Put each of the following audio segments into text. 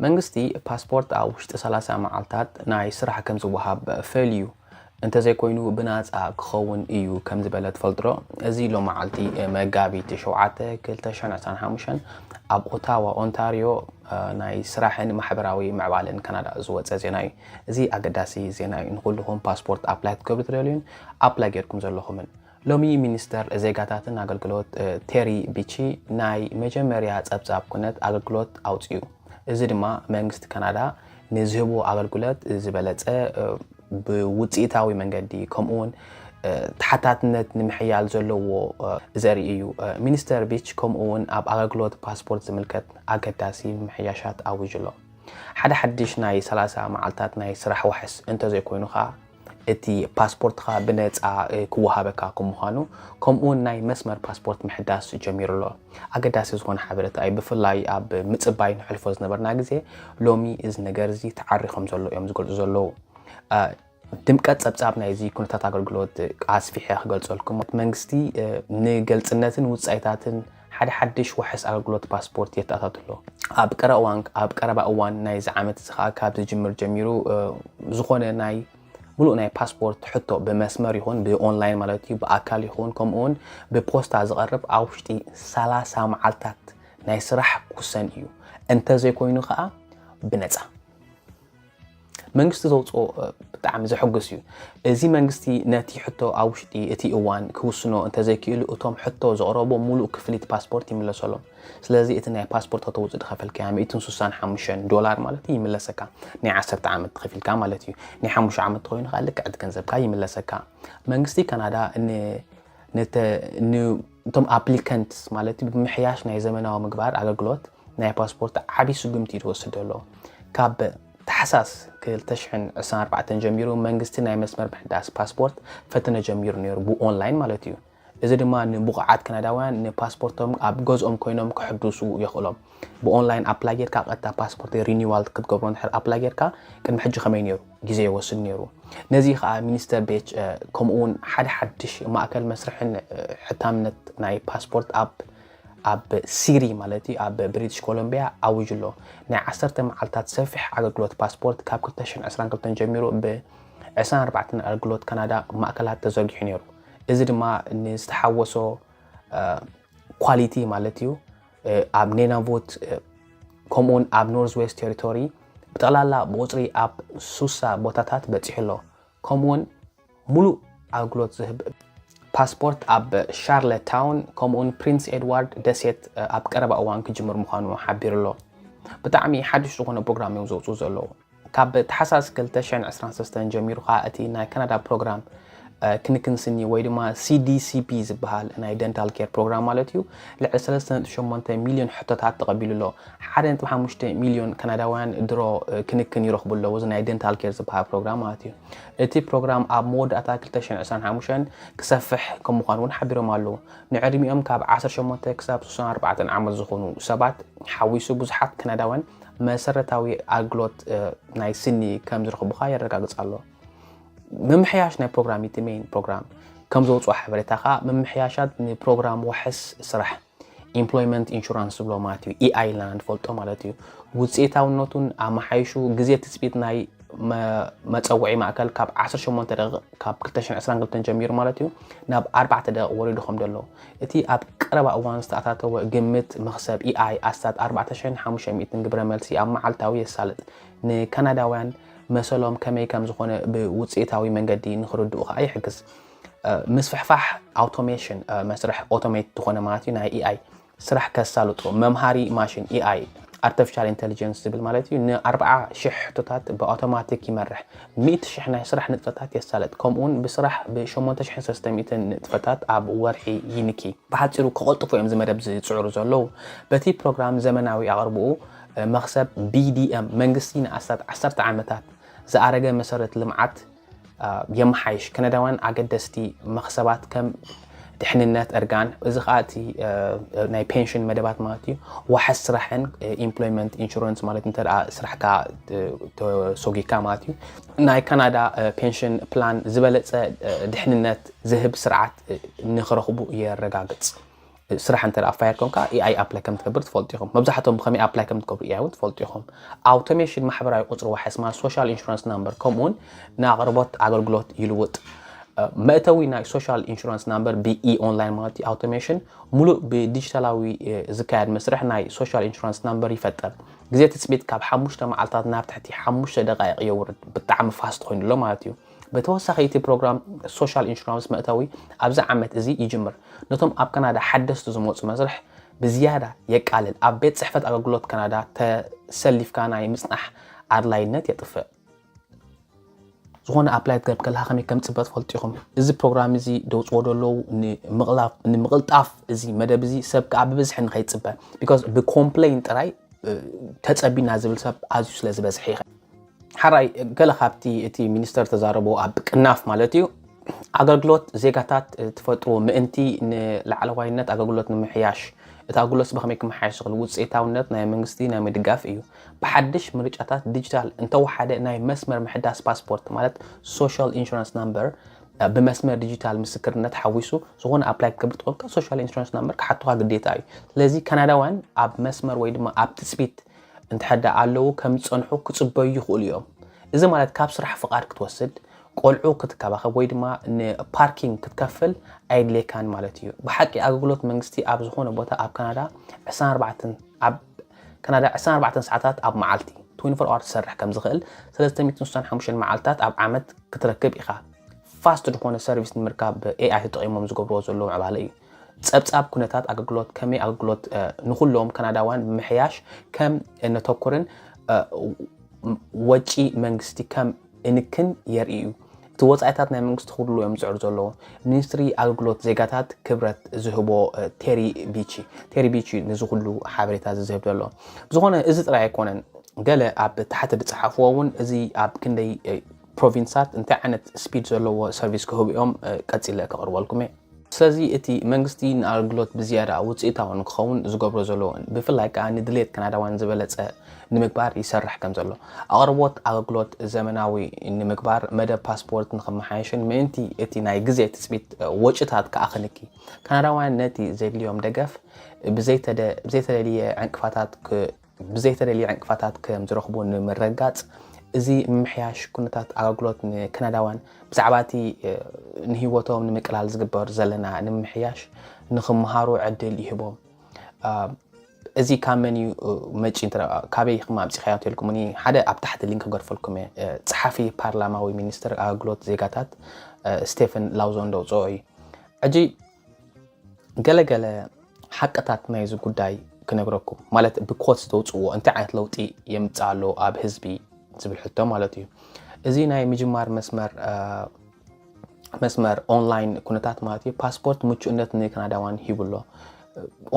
መንግስቲ ፓስፖርት ኣብ ውሽጢ 30 መዓልታት ናይ ስራሕ ከም ዝወሃብ ፈልዩ እንተዘይኮይኑ ብናጻ ክኸውን እዩ ከም ዝበለ ትፈልጥሮ እዚ ሎ መዓልቲ መጋቢት 7 2025 ኣብ ኦታዋ ኦንታሪዮ ናይ ስራሕን ማሕበራዊ ምዕባለን ካናዳ ዝወፀ ዜና እዩ እዚ ኣገዳሲ ዜና እዩ ንኩልኩም ፓስፖርት ኣፕላይ ትገብሩ ትደልዩን ኣፕላይ ጌርኩም ዘለኹምን ሎሚ ሚኒስተር ዜጋታትን ኣገልግሎት ቴሪ ቢቺ ናይ መጀመርያ ጸብጻብ ኩነት ኣገልግሎት ኣውጽዩ እዚ ድማ መንግስቲ ካናዳ ንዝህቦ ኣገልግሎት ዝበለጸ ብውጽኢታዊ መንገዲ ከምኡውን ተሓታትነት ንምሕያል ዘለዎ ዘርኢ እዩ ሚኒስተር ቢች ከምኡውን ኣብ ኣገልግሎት ፓስፖርት ዝምልከት ኣገዳሲ ምሕያሻት ኣውጅሎ ሓደ ሓድሽ ናይ 30 መዓልታት ናይ ስራሕ ወሕስ እንተዘይኮይኑኻ እቲ ፓስፖርትኻ ብነጻ ክወሃበካ ከምዃኑ ከምኡውን ናይ መስመር ፓስፖርት ምሕዳስ ጀሚሩሎ ኣገዳሲ ዝኾነ ሓበሬታ እዩ ብፍላይ ኣብ ምጽባይ ንሕልፎ ዝነበርና ግዜ ሎሚ እዚ ነገር እዚ ተዓሪኾም ዘሎ እዮም ዝገልጹ ዘለዉ ድምቀት ጸብጻብ ናይዚ ኩነታት ኣገልግሎት ኣስፊሐ ክገልጸልኩም መንግስቲ ንገልጽነትን ውጻኢታትን ሓደ ሓድሽ ወሕስ ኣገልግሎት ፓስፖርት የተኣታተሎ ኣብ ቀረባ እዋን ናይ ዝዓመት ዝኻ ካብ ዝጅምር ጀሚሩ ዝኾነ ናይ ሙሉእ ናይ ፓስፖርት ሕቶ ብመስመር ይኹን ብኦንላይን ማለት እዩ ብኣካል ይኹን ከምኡውን ብፖስታ ዝቐርብ ኣብ ውሽጢ 30 መዓልታት ናይ ስራሕ ኩሰን እዩ እንተዘይኮይኑ ከዓ ብነጻ መንግስቲ ዘውጸኦ ብጣዕሚ ዘሐጉስ እዩ እዚ መንግስቲ ነቲ ሕቶ ኣብ ውሽጢ እቲ እዋን ክውስኖ እንተዘይክእሉ እቶም ሕቶ ዘቕረቦ ሙሉእ ክፍሊት ፓስፖርት ይምለሰሎም ስለዚ እቲ ናይ ፓስፖርት ተውፅእ ድኸፈልካ $165 ማለት እዩ ይምለሰካ ናይ 10 ዓመት ትኸፊልካ ማለት እዩ ናይ 5 ዓመት ኮይኑ ከዓ ልክዕ እቲ ገንዘብካ ይምለሰካ መንግስቲ ካናዳ ነቶም ኣፕሊካንትስ ማለት እዩ ብምሕያሽ ናይ ዘመናዊ ምግባር ኣገልግሎት ናይ ፓስፖርት ዓቢ ስጉምቲ ይወስድ ኣሎ ካብ ተሓሳስ 2024 ጀሚሩ መንግስቲ ናይ መስመር ምሕዳስ ፓስፖርት ፈተነ ጀሚሩ ነይሩ ብኦንላይን ማለት እዩ እዚ ድማ ንቡቕዓት ካናዳውያን ንፓስፖርቶም ኣብ ገዝኦም ኮይኖም ክሕድሱ ይኽእሎም ብኦንላይን ኣፕላይ ጌርካ ቀጥታ ፓስፖርት ሪኒዋል ክትገብሮ እንድሕር ኣፕላይ ጌርካ ቅድሚ ሕጂ ከመይ ነይሩ ግዜ ይወስድ ነይሩ ነዚ ከዓ ሚኒስተር ቤች ከምኡውን ሓደ ሓድሽ ማእከል መስርሕን ሕታምነት ናይ ፓስፖርት ኣብ ሲሪ ማለት እዩ ኣብ ብሪቲሽ ኮሎምቢያ ኣውጅሎ ናይ 10 መዓልታት ሰፊሕ ኣገልግሎት ፓስፖርት ካብ 2022 ጀሚሩ ብ24 ኣገልግሎት ካናዳ ማእከላት ተዘርጊሑ ነይሩ እዚ ድማ ንዝተሓወሶ ኳሊቲ ማለት እዩ ኣብ ኔናቮት ከምኡውን ኣብ ኖርዝ ዌስት ቴሪቶሪ ብጠቕላላ ብቁፅሪ ኣብ 60 ቦታታት በፂሕሎ ከምኡውን ሙሉእ ኣገልግሎት ዝህብ ፓስፖርት ኣብ ሻርለት ታውን ከምኡውን ፕሪንስ ኤድዋርድ ደሴት ኣብ ቀረባ እዋን ክጅምር ምዃኑ ሓቢሩሎ ብጣዕሚ ሓድሽ ዝኾነ ፕሮግራም እዮም ዘውፅኡ ዘለዉ ካብ ተሓሳስ 2023 ጀሚሩ ከዓ እቲ ናይ ካናዳ ፕሮግራም ክንክንስኒ ወይ ድማ CDCP ዝበሃል ናይ ደንታል ኬር ፕሮግራም ማለት እዩ ልዕሊ 3.8 ሚልዮን ሕቶታት ተቐቢሉሎ 1.5 ሚልዮን ካናዳውያን ድሮ ክንክን ይረኽቡሎ እዚ ናይ ደንታል ኬር ዝበሃል ፕሮግራም ማለት እዩ እቲ ፕሮግራም ኣብ መወዳእታ 2025 ክሰፍሕ ከም ምዃኑ እውን ሓቢሮም ኣለዉ ንዕድሚኦም ካብ 18 ክሳብ 64 ዓመት ዝኾኑ ሰባት ሓዊሱ ብዙሓት ካናዳውያን መሰረታዊ ኣገልግሎት ናይ ስኒ ከም ዝረኽቡኻ የረጋግጽ ኣሎ ممحياش نا برنامج تيمين برنامج كم زوج واحد بريتاخا ممحياشات نبرنامج وحس صراحة employment insurance بلو ماتيو EI land فولتو مالتيو وزيتاو نوتون عم حيشو جزية تثبيت ناي ما تسوي معكل كاب 10 شمون تدق كاب كلتشن أسران قلتن جمير مالتيو ناب 4 تدق وريدو خم دلو إتي أب قرب أوان استعطاتو جمت مخسب EI أستاد 14 حمشة ميتن جبر ملسي أم معلتاوي السالت نكندا وين مثلاً كم زخونة بوصيتاوي من قدين خردوها أي حجز مسفحفح automation مسرح automate تخونه ماتي نا AI سرح كسالوتو ممهاري ماشين AI artificial intelligence بالمالتي إن 4 شح تطات بأوتوماتيك يمرح 100 شحنة سرح نتفتات يسالت كمون بسرح بشمون تشحن سيستم نتفتات عب ورحي ينكي بعد يرو كقلطفو يم زي ما دبز تصعروا زلو بتي برنامج زمناوي أغربو مخسب BDM منجستين أسد 10 عامتات زارجة مسارة لمعت يمحيش كندوان عقدستي مخسبات كم تحنينات أرجان إذا خاتي ناي pension مدبات ماتي وحس رحن employment insurance مالتي ترى سرح كا سوقي كاماتي ناي كندا pension plan زبالة تحنينات ذهب سرعة نخرخبو يرجعت ስራሕ እንተ ኣፋየር ኮንካ AI ኣፕላይ ከም ትገብር ትፈልጡ ኢኹም መብዛሕትኦም ብከመይ ኣፕላይ ከም ትገብሩ እውን ትፈልጡ ኢኹም ኣውቶሜሽን ማሕበራዊ ቁፅሪ ዋሕስ ማ ሶሻል ኢንሹራንስ ናምበር ከምኡን ንኣቅርቦት ኣገልግሎት ይልውጥ መእተዊ ናይ ሶሻል ኢንሹራንስ ናምበር BE ኦንላይን ማለት ኣውቶሜሽን ሙሉእ ብዲጂታላዊ ዝካየድ መስርሕ ናይ ሶሻል ኢንሹራንስ ናምበር ይፈጥር ግዜ ትፅቢት ካብ 5 መዓልታት ናብ ትሕቲ 5 ደቂቃ የውርድ ብጣዕሚ ፋስት ኮይኑሎ ማለት እዩ በተወሳኺ እቲ ፕሮግራም ሶሻል ኢንሹራንስ መእተዊ ኣብዚ ዓመት እዚ ይጅምር ነቶም ኣብ ካናዳ ሓደስቲ ዝመፁ መስርሕ ብዝያዳ የቃልል ኣብ ቤት ጽሕፈት ኣገልግሎት ካናዳ ተሰሊፍካ ናይ ምጽናሕ ኣድላይነት የጥፍእ ዝኾነ ኣፕላይ ትገብር ከለካ ከመይ ከም ጽበት ፈልጢኹም እዚ ፕሮግራም እዚ ደውፅዎ ደለው ንምቕልጣፍ እዚ መደብ እዚ ሰብ ከዓ ብብዝሒ ንኸይጽበ ቢኮዝ ብኮምፕሌን ጥራይ ተጸቢና ዝብል ሰብ ኣዝዩ ስለ ዝበዝሕ ይኸ ሓራይ ገለ ካብቲ እቲ ሚኒስተር ተዛረቦ ኣብ ቅናፍ ማለት እዩ ኣገልግሎት ዜጋታት ተፈጥሮ ምእንቲ ንላዕለዋይነት ኣገልግሎት ንምሕያሽ እቲ ኣገልግሎት ብኸመይ ክመሓየሽ ዝኽእል ውፅኢታውነት ናይ መንግስቲ ናይ ምድጋፍ እዩ ብሓድሽ ምርጫታት ዲጂታል እንተወሓደ ናይ መስመር ምሕዳስ ፓስፖርት ማለት ሶሻል ኢንሹራንስ ናምበር ብመስመር ዲጂታል ምስክርነት ሓዊሱ ዝኾነ ኣፕላይ ክገብር ትኾንካ ሶሻል ኢንሹራንስ ናምበር ክሓትካ ግዴታ እዩ ስለዚ ካናዳውያን ኣብ መስመር ወይ ድማ ኣብ ትፅቢት እንተሕዳ ኣለዉ ከም ዝፀንሑ ክፅበዩ ይኽእሉ እዮም እዚ ማለት ካብ ስራሕ ፍቃድ ክትወስድ ቆልዑ ክትከባኸብ ወይ ድማ ንፓርኪንግ ክትከፍል ኣይድሌካን ማለት እዩ ብሓቂ ኣገልግሎት መንግስቲ ኣብ ዝኾነ ቦታ ኣብ ካናዳ 24 ሰዓታት ኣብ መዓልቲ 24 hours ትሰርሕ ከም ዝኽእል 365 መዓልታት ኣብ ዓመት ክትረክብ ኢኻ ፋስት ዝኾነ ሰርቪስ ንምርካብ AI ተጠቒሞም ዝገብርዎ ዘለዉ ዕባለ እዩ ጸብጻብ ኩነታት ኣገልግሎት ከመይ ኣገልግሎት ንኹሎም ካናዳውያን ብምሕያሽ ከም ነተኩርን ወጪ መንግስቲ ከም እንክን የርኢ እዩ እቲ ወጻኢታት ናይ መንግስቲ ኩሉ እዮም ዝዕር ዘለዉ ሚኒስትሪ ኣገልግሎት ዜጋታት ክብረት ዝህቦ ቴሪ ቢቺ ነዚ ኩሉ ሓበሬታ ዝህብ ዘሎ ብዝኾነ እዚ ጥራይ ኣይኮነን ገለ ኣብ ታሕቲ ዝፀሓፍዎ እውን እዚ ኣብ ክንደይ ፕሮቪንሳት እንታይ ዓይነት ስፒድ ዘለዎ ሰርቪስ ክህቡ እዮም ቀፂለ ከቕርበልኩም እየ ስለዚ እቲ መንግስቲ ንኣገልግሎት ብዝያዳ ውፅኢታዊ ንክኸውን ዝገብሮ ዘሎ ብፍላይ ከዓ ንድሌት ካናዳውያን ዝበለፀ ንምግባር ይሰርሕ ከም ዘሎ ኣቕርቦት ኣገልግሎት ዘመናዊ ንምግባር መደብ ፓስፖርት ንኽመሓየሽን ምእንቲ እቲ ናይ ግዜ ትፅቢት ወጪታት ከዓ ክንኪ ካናዳውያን ነቲ ዘድልዮም ደገፍ ብዘይተደልየ ዕንቅፋታት ከም ዝረኽቡ ንምርጋፅ እዚ ምምሕያሽ ኩነታት ኣገልግሎት ንካናዳውያን ብዛዕባ እቲ ንሂወቶም ንምቅላል ዝግበር ዘለና ንምምሕያሽ ንኽምሃሩ ዕድል ይህቦም እዚ ካብ መን እዩ መጪ ካበይ ክማምፂኻዮ ትልኩምኒ ሓደ ኣብ ታሕቲ ሊንክ ክገርፈልኩም እየ ፀሓፊ ፓርላማዊ ሚኒስትር ኣገልግሎት ዜጋታት ስቴፈን ላውዞን ዘውጸኦ እዩ ሕጂ ገለገለ ሓቅታት ናይዚ ጉዳይ ክነግረኩም ማለት ብኮት ዝተውፅዎ እንታይ ዓይነት ለውጢ የምፅእ ኣሎ ኣብ ህዝቢ ዝብል ሕቶ ማለት እዩ እዚ ናይ ምጅማር መስመር ኦንላይን ኩነታት ማለት እዩ ፓስፖርት ምቹእነት ንካናዳውያን ሂቡሎ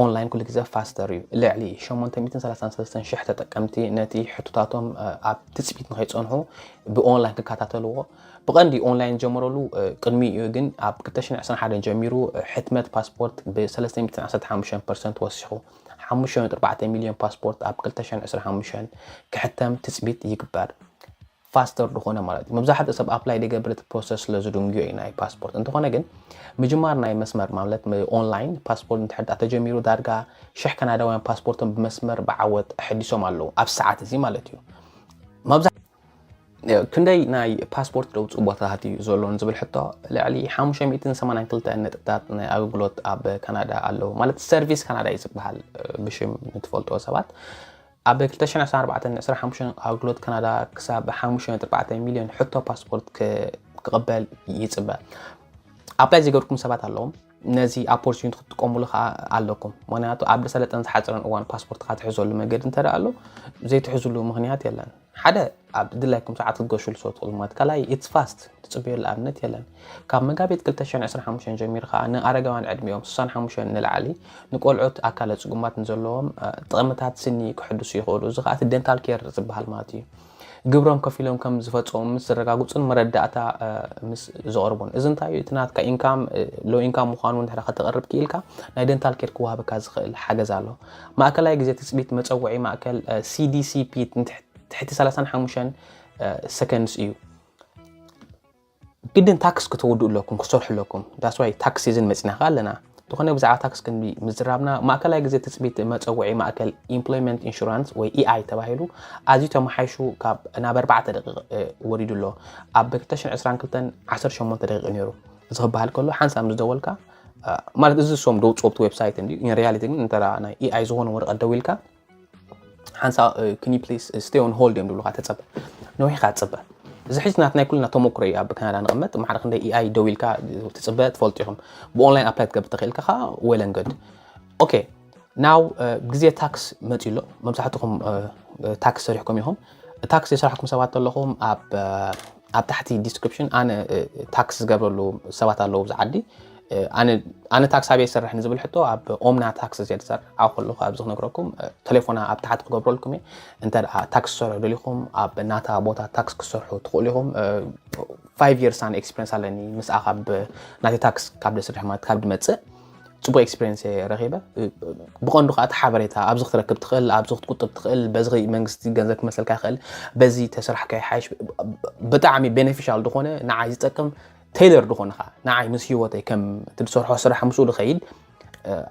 ኦንላይን ኩሉ ግዜ ፋስተር እዩ ልዕሊ 833,000 ተጠቀምቲ ነቲ ሕቶታቶም ኣብ ትፅቢት ንኸይፀንሑ ብኦንላይን ክከታተልዎ ብቐንዲ ኦንላይን ጀመረሉ ቅድሚ እዩ ግን ኣብ 2021 ጀሚሩ ሕትመት ፓስፖርት ብ315% ወሲኹ 5.4 ሚልዮን ፓስፖርት ኣብ 2025 ክሕተም ትፅቢት ይግበር ፋስተር ዝኾነ ማለት እዩ መብዛሕትኡ ሰብ ኣፕላይ ደገብር እቲ ፕሮሰስ ስለዝድንግዮ እዩ ናይ ፓስፖርት እንተኾነ ግን ምጅማር ናይ መስመር ማለት ኦንላይን ፓስፖርት እንተሕዳ ተጀሚሩ ዳርጋ 1000 ካናዳውያን ፓስፖርቶም ብመስመር ብዓወት ሕዲሶም ኣለዉ ኣብ ሰዓት እዚ ማለት እዩ ክንደይ ናይ ፓስፖርት ደውፁ ቦታታት እዩ ዘሎን ዝብል ሕቶ ልዕሊ 582 ነጥብታት ናይ ኣገልግሎት ኣብ ካናዳ ኣለዉ ማለት ሰርቪስ ካናዳ እዩ ዝበሃል ብሽም ንትፈልጥዎ ሰባት ኣብ 2024-25 ኣገልግሎት ካናዳ ክሳብ 5.4 ሚልዮን ሕቶ ፓስፖርት ክቕበል ይፅበ ኣፕላይ ዝገበርኩም ሰባት ኣለዎም ነዚ ኦፖርቹኒቲ ክትጥቀምሉ ኣለኩም ምክንያቱ ኣብ ሰለጠን ዝሓፅረን እዋን ፓስፖርት ክትሕዘሉ መንገዲ እንተደኣ ኣሎ ዘይትሕዝሉ ምክንያት የለን ሓደ ኣብ ድላይኩም ሰዓት ክትገሽሉ ሰው ትኽእሉ ማለት ካልኣይ ኢትስ ፋስት ትፅበየሉ ኣብነት የለን ካብ መጋቢት 2025 ጀሚሩ ከዓ ንኣረጋውያን ዕድሚኦም 65 ንላዕሊ ንቆልዑት ኣካለ ፅጉማት ንዘለዎም ጥቕምታት ስኒ ክሕድሱ ይኽእሉ እዚ ከዓ እቲ ደንታል ኬር ዝበሃል ማለት እዩ ግብሮም ከፍ ኢሎም ከም ዝፈፅሙ ምስ ዘረጋግፁን መረዳእታ ምስ ዘቕርቡን እዚ እንታይ እዩ እቲ ናትካ ኢንካም ሎ ኢንካም ምዃኑ እንድሕር ከተቕርብ ክኢልካ ናይ ደንታል ኬር ክወሃበካ ዝኽእል ሓገዝ ኣሎ ማእከላይ ግዜ ትፅቢት መፀውዒ ማእከል CDCP ትሕቲ 35 ሰከንድስ እዩ ግድን ታክስ ክትወድኡ ኣለኩም ክሰርሑ ኣለኩም ዳስ ዋይ ታክስ ሲዝን መፅናኻ ኣለና تخونه بزعبة تاكس كن مزرابنا ماكل هاي جزء تثبيت متصوعي ماكل employment insurance و EI تبعيلو عزيزته محيشو كاب أنا ب4 دقيقة وريدو له أبكتشن 20 كلتن 10 دقيقة نيرو زغب هالكله حنسا مزدولك مالت إذا سوم دوت صوبت ويب سايت إن reality أنت أنا EI زهون ورقة دويلك حنسا can you please stay on hold يمدو لغة تتصبح نوعي خات تصبح إذا حجنا كلنا توموكري أبكنا نغمت ما حدا خندي EI دويلك تتصبح تفولتيهم بأونلاين أبلايت قبل تخيلك خا well and good أوكي now جزية تاكس متيلو ممسحتكم تاكس سريحكم يهم تاكس يشرحكم سوات لهم أب تحتي description أنا تاكس قبل له سوات له بزعدي أنا تاكس هاي يسرح نزبل حتى أب أمنا تاكس زيادة سر أو خلوه أبزغ نقرأكم تليفونا أب تحت قبل لكم أنت تاكس سرح لهم أب ناتا بوتا تاكس كسرح تقول لهم 5 years عن experience على إني مس أخاب ناتي تاكس قبل سرح ما قبل ما تصير صبوا experience رغيبة بقول نقاط حبريتها أبزغ تركب تخل أبزغ تقطب تخل بزغي منجستي جنزك مثل كخل بزي تسرح كي حايش بتعمي beneficial دخونه نعايز تكم تايلر دخونه نعاي مسيوته كم تبصرحه سرح مسؤول خيد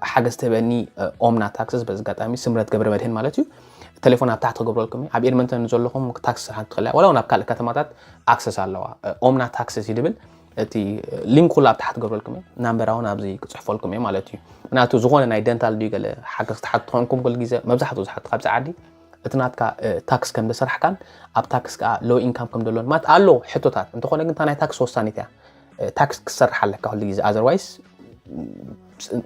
حاجة استبني أمنا تاكسس بس قط أمي سمرت قبل مدهن مالتيو تليفونها بتاعت قبل لكم عبير من تنزل لكم تاكس حتخلى ولا أنا بكال كتماتات أكسس على أمنا تاكسس يدبل تي لينك كلها بتاعت قبل لكم نمبر أنا بزي كتصحف لكم مالتيو مناتو زغون أنا دنتال دي قال حاجة تحطهم كل جزء مبزحته زحط خبز عادي اتنات كا تاكس كم بسرح كان أب تاكس كا لو إنكم كم دولار ما تقالو حتوتات أنت خلنا قلت أنا تاكس وصانيتها تاكس كسر حلك كهول جزء otherwise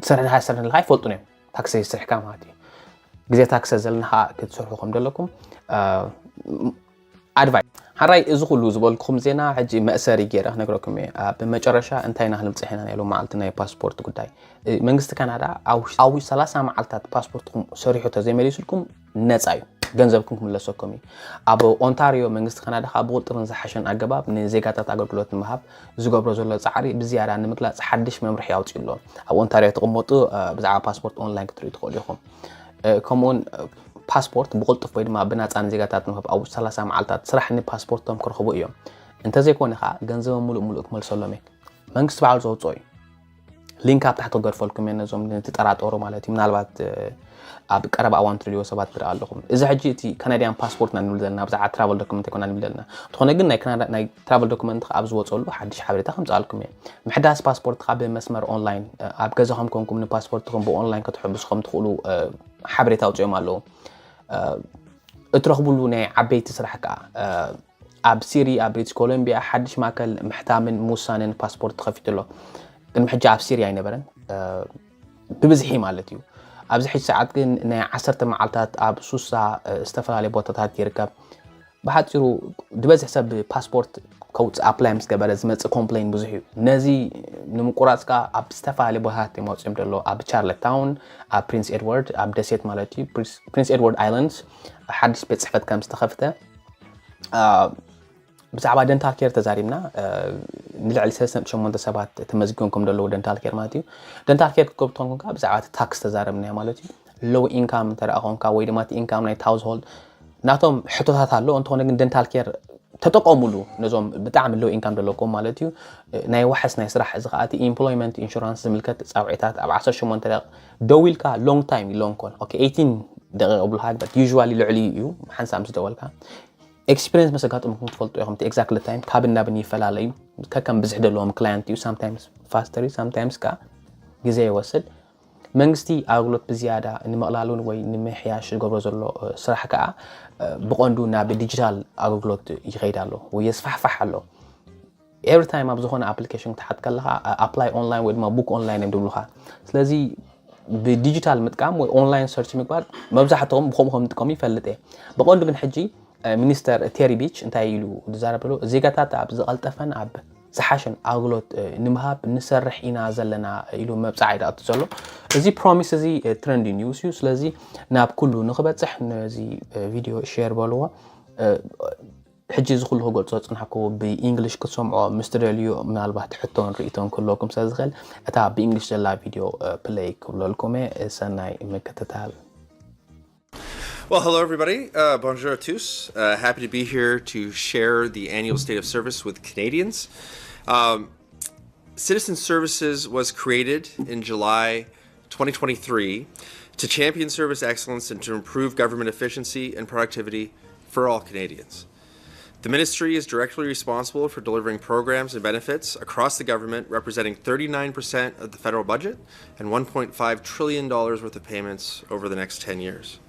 سرنا الهاي فولتوني تاكسي يسرح كام هاتي جزء تاكس زلنا كتسرحوا خم دلكم أدفايس هراي إذا كله زبالكم زينا حجي مأساري جيرة نقولكم بمجرشة انتينا هنمتحنا يلو معلتنا باسبورت قداي منجست كندا أو 3 معلتات باسبورتكم سريحو تزي مليسلكم نتايو ገንዘብኩም ለሰኮሚ አቦ ኦንታሪዮ መንግስት ካናዳ ካብው ጥርን ዝሓሸን አገባብ ንዜጋታት አገልግሎት ምሃብ ዝገብሮ ዘሎ ጻዕሪ ብዝያዳ ንምግላጽ ሓድሽ መምርሒ ያውጽሎ ኣብ ኦንታሪዮ ተቀመጡ ብዛዕባ ፓስፖርት ኦንላይን ክትሪ ትኽእሉ ኢኹም ከምኡን ፓስፖርት ብቁልጡፍ ወይ ድማ ብናጻን ዜጋታት ምሃብ ኣብ 30 መዓልታት ስራሕኒ ፓስፖርቶም ክረኽቡ እዮም እንተዘይኮነ ኻ ገንዘብ ሙሉእ ክመልሰሎም መንግስት ባዓል ዘውጽኦ እዩ ሊንክ ኣብ ታሕቲ ገርፈልኩም የነዞም ንትጠራጠሩ ማለት እዩ ምናልባት أب قرب أوان تريو سبات ترى لهم إذا حجيتي كنديان باسبورت ننولدنا بزع ترافل دوكمنت يكون ننولدنا تخون قلنا كندا ناي ترافل دوكمنت أب زوج أقول حدش حبريتا 5 ألكم محداس باسبورت قبل مسمر أونلاين أب جزاهم كونكم من باسبورت تكون بأونلاين كتحبس خم تقولوا حبريتا وتجي مالو اترخبوا لنا عبيت سرحك أب سيري أب بريتش كولومبيا حدش ماكل محتمل موسانين باسبورت خفيت له كن محجة أب سيري يعني برن ببزحي مالتيو أبز حيث ساعات كن نا 10 معلتات أب سوسا استفلا لبوتات يركب بعد يرو دبز حساب باسبورت كوت أبلايمس كبرز مت كومبلين بزحيو نزي نمقرات كا أب استفلا لبوهات موسم دلو أب شارلت تاون أب برنس إدوارد أب دسيت مالتي برنس إدوارد آيلاندز حدش بتصحفت كم استخفته بزعبا دنتال كير تزاريمنا نلعب سياسة شو منتج سبات تمزجونكم دلو دنتال كير ماتيو دنتال كير كوبتونكم كاب بزعبا تاكس تزارمنا مالتي لو إنكام ترى أخون كاوي دمات إنكام نايت هاوس هولد ناتهم حتوها ثالو أنتوا نجن دنتال كير تتقاملو نظام بتعمل لو إنكام دلوكم مالتيو ناي وحس ناي سرح إزقاتي employment insurance ملكت ساعات أب 10 شو منتج دويل كا long time long call أوكي 18 دقيقة قبل هاد but usually لعلي يو حنسى أمس دويل كا experience مسكات ممكن تفلتوا يا خمتي exactly time كابنا بني فلالي كم بزحد لهم client you sometimes faster sometimes كا جزء يوصل منجستي أغلط بزيادة إن مقلالون وين نمحياش الجبر زلوا صراحة كا بقندونا بالديجيتال أغلط يغيرالو ويصفح له every time أبزخون application تحت كلها apply online وما book online يمدولها لذي بالديجيتال متكام وأونلاين search مقبل مبزحتهم بخومهم تكمي فلته بقندو من حجي ሚኒስተር ቴሪ ቢች እንታይ ኢሉ ዝዛረበሉ ዜጋታት ኣብ ዝቀልጠፈን ኣብ ዝሓሸን ኣገልግሎት ንምሃብ ንሰርሕ ኢና ዘለና ኢሉ መብጻዕ ይዳእቱ ዘሎ እዚ ፕሮሚስ እዚ ትሬንድ ኒውስ እዩ ስለዚ ናብ ኩሉ ንኽበጽሕ ነዚ ቪድዮ ሼር በልዎ ሕጂ ዝኹሉ ክገልጾ ጽንሐኩ ብእንግሊሽ ክትሰምዖ ምስትደልዩ ምናልባት ሕቶን ርእቶን ኩለኩም ስለዝኽእል እታ ብእንግሊሽ ዘላ ቪድዮ ፕሌይ ክብለልኩም ሰናይ ምክትታል Well, hello everybody. Bonjour à tous. Happy to be here to share the annual State of Service with Canadians. Citizen Services was created in July 2023 to champion service excellence and to improve government efficiency and productivity for all Canadians. The ministry is directly responsible for delivering programs and benefits across the government, representing 39% of the federal budget and $1.5 trillion worth of payments over the next 10 years.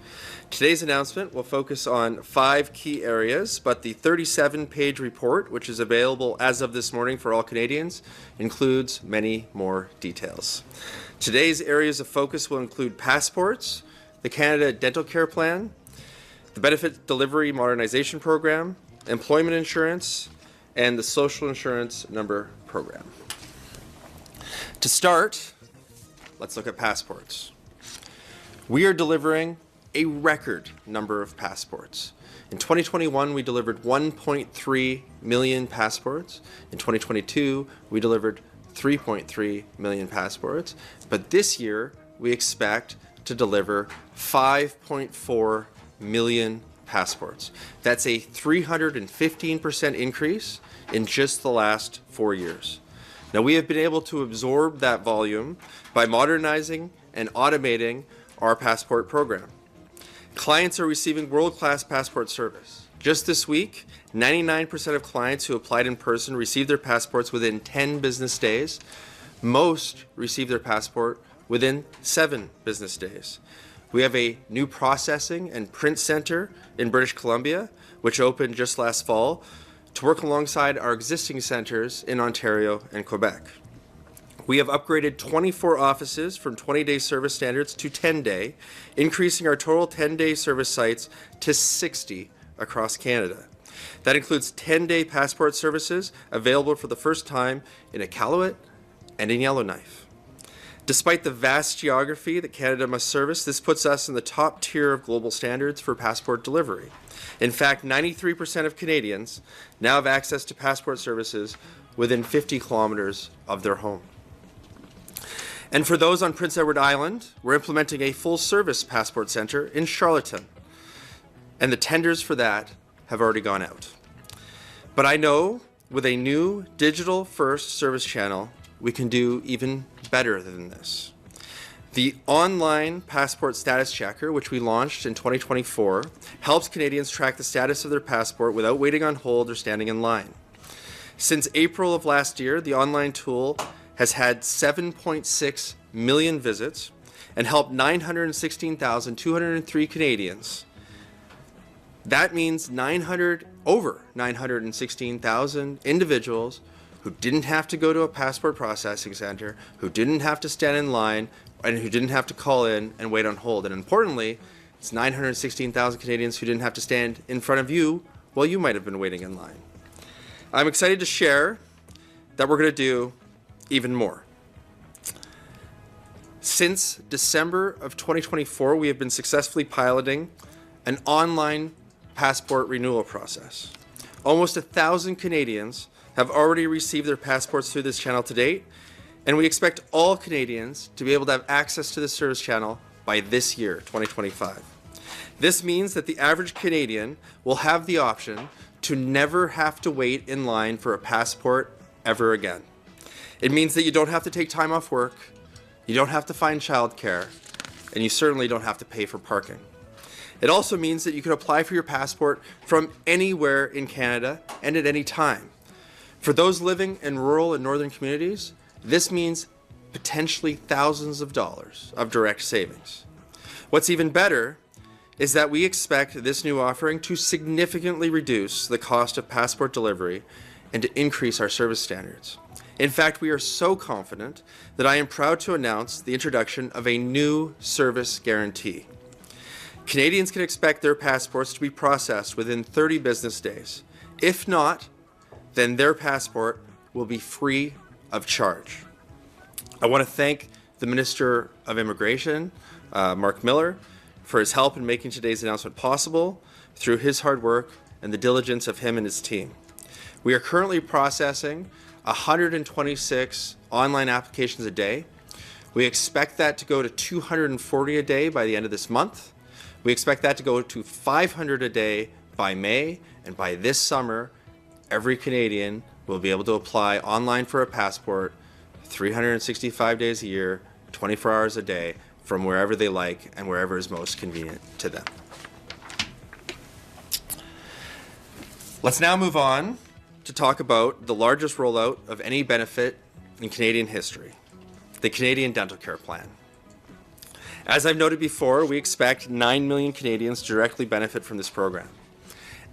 Today's announcement will focus on 5 key areas, but the 37-page report, which is available as of this morning for all Canadians, includes many more details. Today's areas of focus will include passports, the Canada Dental Care Plan, the Benefit Delivery Modernization Program, employment insurance, and the Social Insurance Number Program. To start, let's look at passports. We are delivering a record number of passports. In 2021, we delivered 1.3 million passports. In 2022, we delivered 3.3 million passports. But this year, we expect to deliver 5.4 million passports. That's a 315% increase in just the last 4 years. Now, we have been able to absorb that volume by modernizing and automating our passport program. Clients are receiving world-class passport service. Just this week, 99% of clients who applied in person received their passports within 10 business days. Most received their passport within 7 business days. We have a new processing and print center in British Columbia, which opened just last fall, to work alongside our existing centers in Ontario and Quebec. We have upgraded 24 offices from 20-day service standards to 10-day, increasing our total 10-day service sites to 60 across Canada. That includes 10-day passport services available for the first time in Iqaluit and in Yellowknife. Despite the vast geography that Canada must service, this puts us in the top tier of global standards for passport delivery. In fact, 93% of Canadians now have access to passport services within 50 kilometers of their home. And for those on Prince Edward Island, we're implementing a full-service passport center in Charlottetown. And the tenders for that have already gone out. But I know with a new digital-first service channel, we can do even better than this. The online passport status checker, which we launched in 2024, helps Canadians track the status of their passport without waiting on hold or standing in line. Since April of last year, the online tool has had 7.6 million visits and helped 916,203 Canadians. That means over 916,000 individuals who didn't have to go to a passport processing center, who didn't have to stand in line, and who didn't have to call in and wait on hold. And importantly, it's 916,000 Canadians who didn't have to stand in front of you while you might have been waiting in line. I'm excited to share that we're going to do even more. Since December of 2024, we have been successfully piloting an online passport renewal process. Almost 1,000 Canadians have already received their passports through this channel to date, and we expect all Canadians to be able to have access to this service channel by this year, 2025. This means that the average Canadian will have the option to never have to wait in line for a passport ever again. It means that you don't have to take time off work, you don't have to find childcare, and you certainly don't have to pay for parking. It also means that you can apply for your passport from anywhere in Canada and at any time. For those living in rural and northern communities, this means potentially thousands of dollars of direct savings. What's even better is that we expect this new offering to significantly reduce the cost of passport delivery and to increase our service standards. In fact, we are so confident that I am proud to announce the introduction of a new service guarantee. Canadians can expect their passports to be processed within 30 business days. If not, then their passport will be free of charge. I want to thank the Minister of Immigration, Mark Miller, for his help in making today's announcement possible through his hard work and the diligence of him and his team. We are currently processing 126 online applications a day. We expect that to go to 240 a day by the end of this month. We expect that to go to 500 a day by May, and by this summer, every Canadian will be able to apply online for a passport 365 days a year, 24 hours a day, from wherever they like and wherever is most convenient to them. Let's now move on to talk about the largest rollout of any benefit in Canadian history, the Canadian Dental Care Plan. As I've noted before, we expect 9 million Canadians to directly benefit from this program.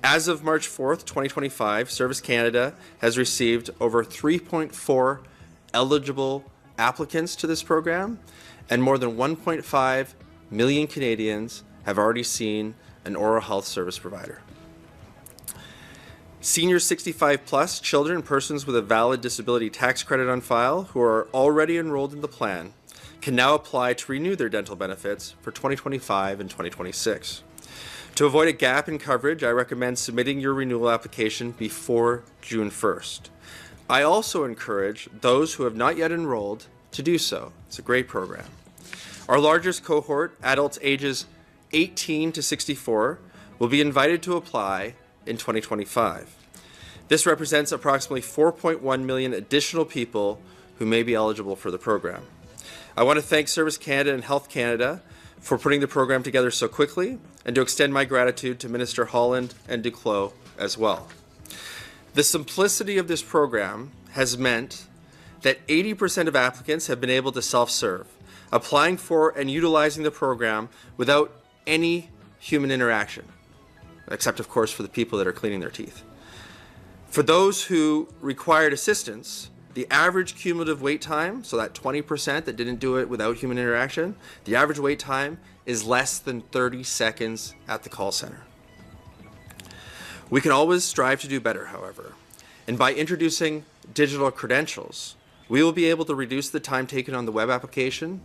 As of March 4th, 2025, Service Canada has received over 3.4 eligible applicants to this program, and more than 1.5 million Canadians have already seen an oral health service provider. Seniors 65 plus, children and persons with a valid disability tax credit on file who are already enrolled in the plan can now apply to renew their dental benefits for 2025 and 2026. To avoid a gap in coverage, I recommend submitting your renewal application before June 1st. I also encourage those who have not yet enrolled to do so. It's a great program. Our largest cohort, adults ages 18 to 64, will be invited to apply in 2025. This represents approximately 4.1 million additional people who may be eligible for the program. I want to thank Service Canada and Health Canada for putting the program together so quickly, and to extend my gratitude to Minister Holland and Duclos as well. The simplicity of this program has meant that 80% of applicants have been able to self-serve, applying for and utilizing the program without any human interaction, except of course for the people that are cleaning their teeth. For those who required assistance, the average cumulative wait time, so that 20% that didn't do it without human interaction, the average wait time is less than 30 seconds at the call center. We can always strive to do better, however, and by introducing digital credentials, we will be able to reduce the time taken on the web application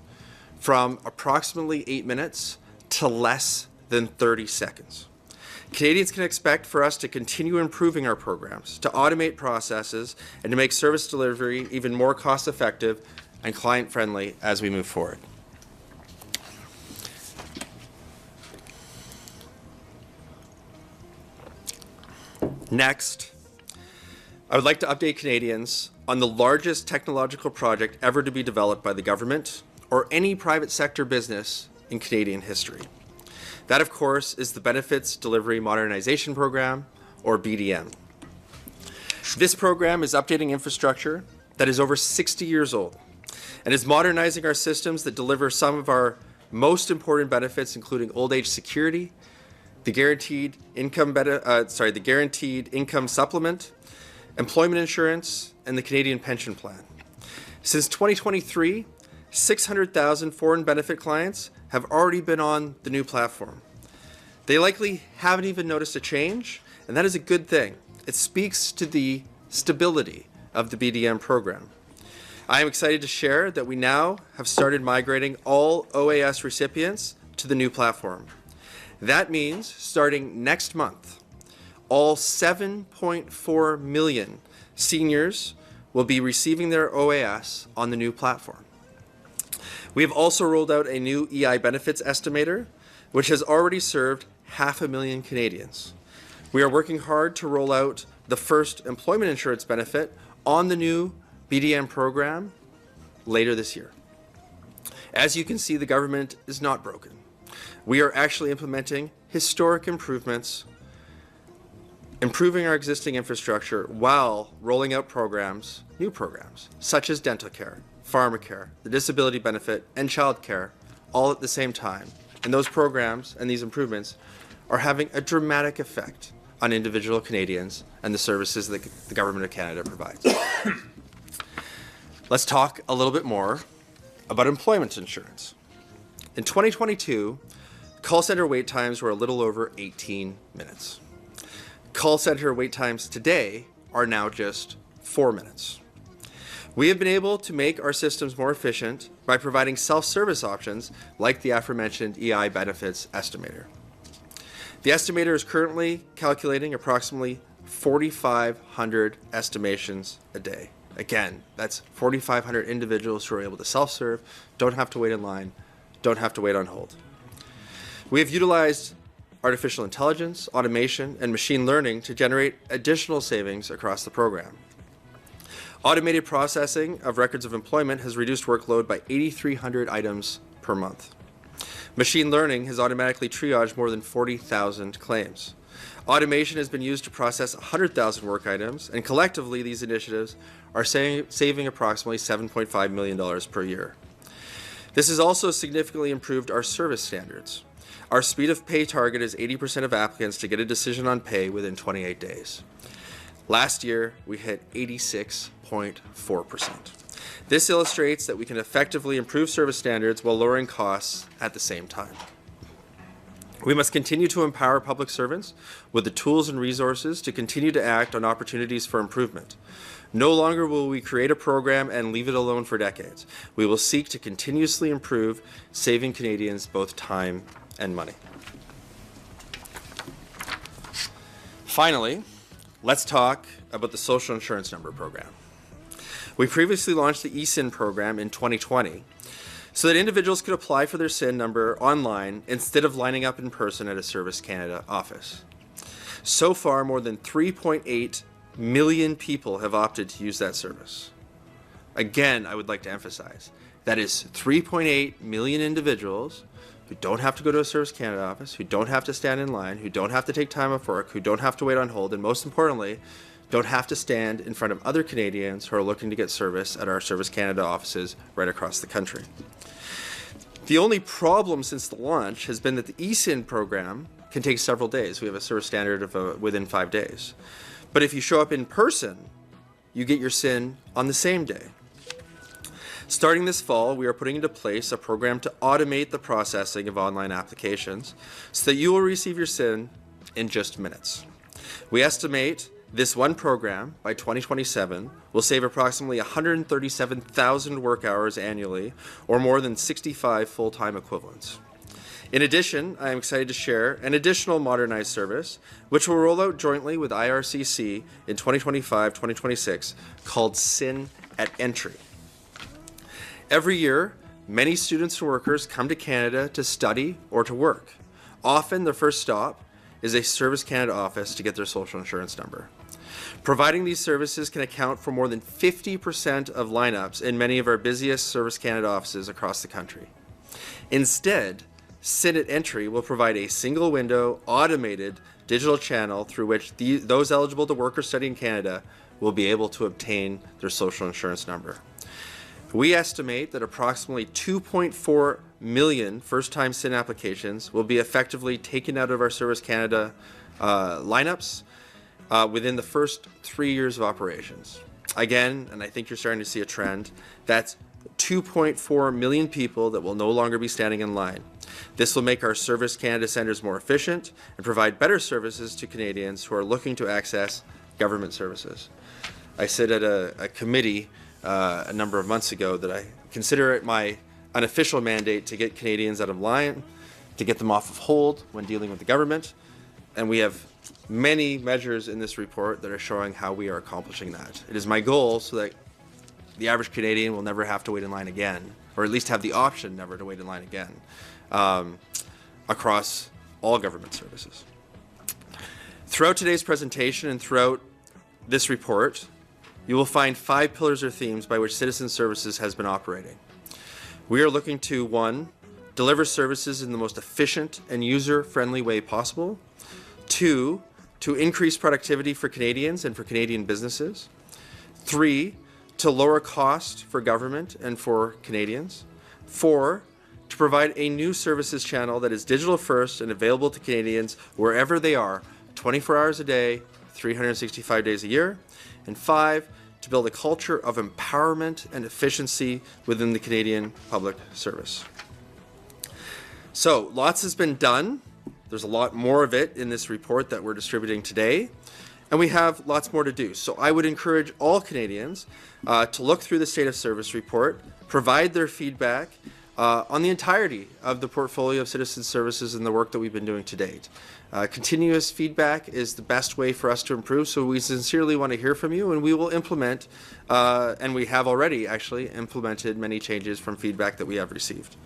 from approximately 8 minutes to less than 30 seconds. Canadians can expect for us to continue improving our programs, to automate processes, and to make service delivery even more cost-effective and client-friendly as we move forward. Next, I would like to update Canadians on the largest technological project ever to be developed by the government or any private sector business in Canadian history. That, of course, is the Benefits Delivery Modernization Program, or BDM. This program is updating infrastructure that is over 60 years old and is modernizing our systems that deliver some of our most important benefits, including old age security, the guaranteed income supplement, employment insurance, and the Canadian pension plan. Since 2023, 600,000 foreign benefit clients have already been on the new platform. They likely haven't even noticed a change, and that is a good thing. It speaks to the stability of the BDM program. I am excited to share that we now have started migrating all OAS recipients to the new platform. That means starting next month, all 7.4 million seniors will be receiving their OAS on the new platform. We have also rolled out a new EI benefits estimator, which has already served 500,000 Canadians. We are working hard to roll out the first employment insurance benefit on the new BDM program later this year. As you can see, the government is not broken. We are actually implementing historic improvements, improving our existing infrastructure while rolling out programs, new programs, such as dental care, pharmacare, the disability benefit, and child care, all at the same time. And those programs and these improvements are having a dramatic effect on individual Canadians and the services that the Government of Canada provides. Let's talk a little bit more about employment insurance. In 2022, call center wait times were a little over 18 minutes. Call center wait times today are now just 4 minutes. We have been able to make our systems more efficient by providing self-service options like the aforementioned EI benefits estimator. The estimator is currently calculating approximately 4,500 estimations a day. Again, that's 4,500 individuals who are able to self-serve, don't have to wait in line, don't have to wait on hold. We have utilized artificial intelligence, automation, and machine learning to generate additional savings across the program. Automated processing of records of employment has reduced workload by 8,300 items per month. Machine learning has automatically triaged more than 40,000 claims. Automation has been used to process 100,000 work items, and collectively these initiatives are saving approximately $7.5 million per year. This has also significantly improved our service standards. Our speed of pay target is 80% of applicants to get a decision on pay within 28 days. Last year, we hit 86.4%. This illustrates that we can effectively improve service standards while lowering costs at the same time. We must continue to empower public servants with the tools and resources to continue to act on opportunities for improvement. No longer will we create a program and leave it alone for decades. We will seek to continuously improve, saving Canadians both time and money. Finally, let's talk about the Social Insurance Number program. We previously launched the eSIN program in 2020 so that individuals could apply for their SIN number online instead of lining up in person at a Service Canada office. So far, more than 3.8 million people have opted to use that service. Again, I would like to emphasize, that is 3.8 million individuals who don't have to go to a Service Canada office, who don't have to stand in line, who don't have to take time off work, who don't have to wait on hold, and most importantly, don't have to stand in front of other Canadians who are looking to get service at our Service Canada offices right across the country. The only problem since the launch has been that the eSIN program can take several days. We have a service standard of within 5 days. But if you show up in person, you get your SIN on the same day. Starting this fall, we are putting into place a program to automate the processing of online applications so that you will receive your SIN in just minutes. We estimate this one program, by 2027, will save approximately 137,000 work hours annually, or more than 65 full-time equivalents. In addition, I am excited to share an additional modernized service, which will roll out jointly with IRCC in 2025-2026, called SIN at Entry. Every year, many students and workers come to Canada to study or to work. Often, their first stop is a Service Canada office to get their social insurance number. Providing these services can account for more than 50% of lineups in many of our busiest Service Canada offices across the country. Instead, SIN at Entry will provide a single window, automated digital channel through which those eligible to work or study in Canada will be able to obtain their social insurance number. We estimate that approximately 2.4 million first-time SIN applications will be effectively taken out of our Service Canada lineups within the first 3 years of operations. Again, and I think you're starting to see a trend, that's 2.4 million people that will no longer be standing in line. This will make our Service Canada centres more efficient and provide better services to Canadians who are looking to access government services. I sit at a committee a number of months ago that I consider it my unofficial mandate to get Canadians out of line, to get them off of hold when dealing with the government, and we have many measures in this report that are showing how we are accomplishing that. It is my goal so that the average Canadian will never have to wait in line again, or at least have the option never to wait in line again, across all government services. Throughout today's presentation and throughout this report, you will find 5 pillars or themes by which Citizen Services has been operating. We are looking to, 1, deliver services in the most efficient and user-friendly way possible. 2, to increase productivity for Canadians and for Canadian businesses. 3, to lower cost for government and for Canadians. 4, to provide a new services channel that is digital first and available to Canadians wherever they are, 24 hours a day, 365 days a year. And 5, to build a culture of empowerment and efficiency within the Canadian public service. So, lots has been done. There's a lot more of it in this report that we're distributing today, and we have lots more to do. So I would encourage all Canadians to look through the State of Service report, provide their feedback on the entirety of the portfolio of Citizen Services and the work that we've been doing to date. Continuous feedback is the best way for us to improve, so we sincerely want to hear from you, and we will implement, and we have already actually implemented many changes from feedback that we have received.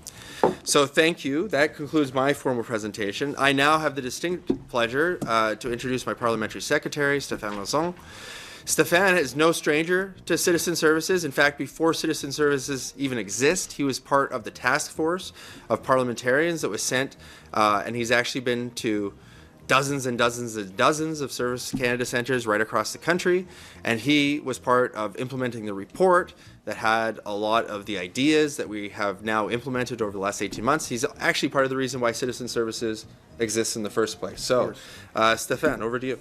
So thank you. That concludes my formal presentation. I now have the distinct pleasure to introduce my Parliamentary Secretary, Stéphane Lauzon, Stefan is no stranger to citizen services. In fact, before citizen services even exist, he was part of the task force of parliamentarians that was sent, and he's actually been to dozens and dozens and dozens of Service Canada centres right across the country, and he was part of implementing the report that had a lot of the ideas that we have now implemented over the last 18 months. He's actually part of the reason why citizen services exists in the first place. So, Stefan, over to you.